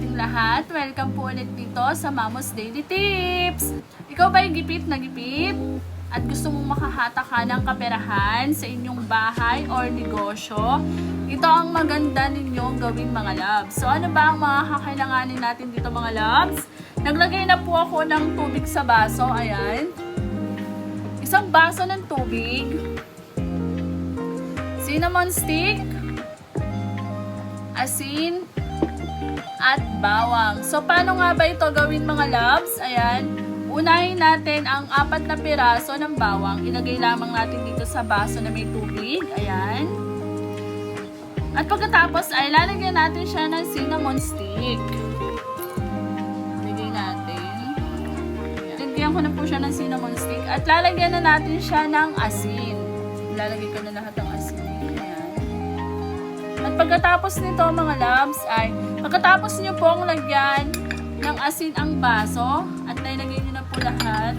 ating lahat. Welcome po ulit dito sa Mamos Daily Tips. Ikaw ba yung gipit na gipit? At gusto mong makahatak ka ng kaperahan sa inyong bahay or negosyo? Ito ang maganda ninyong gawin mga loves. So ano ba ang mga kakailanganin natin dito mga loves? Naglagay na po ako ng tubig sa baso. Ayan. Isang baso ng tubig. Cinnamon stick. Asin. At bawang. So, paano nga ba ito gawin mga loves? Ayan. Unahin natin ang 4 na piraso ng bawang. Ilagay lamang natin dito sa baso na may tubig. Ayan. At pagkatapos ay lalagyan natin siya ng cinnamon stick. Lagay natin. Lagyan ko na po siya ng cinnamon stick. At lalagyan na natin siya ng asin. Lalagay ko na lahat ng asin. At pagkatapos nito mga loves ay pagkatapos nyo pong lagyan ng asin ang baso at nailagay nyo na po lahat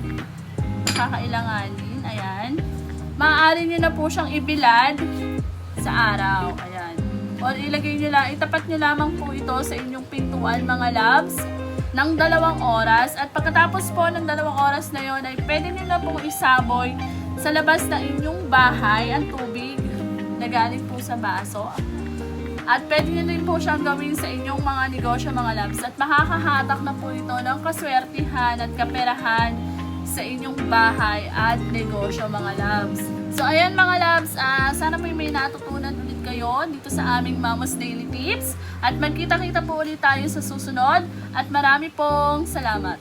kakailanganin, ayan, maaari nyo na po siyang ibilad sa araw, ayan, o ilagay nyo lang, itapat nyo lamang po ito sa inyong pintuan mga loves ng 2 oras at pagkatapos po ng 2 oras na yon ay pwede nyo na pong isaboy sa labas ng inyong bahay ang tubig na galing po sa baso. At pwede nyo din po siyang gawin sa inyong mga negosyo mga loves. At makakahatak na po ito ng kaswertihan at kaperahan sa inyong bahay at negosyo mga loves. So ayan mga loves, sana may natutunan ulit kayo dito sa aming Mamos Daily Tips. At magkita-kita po ulit tayo sa susunod. At marami pong salamat.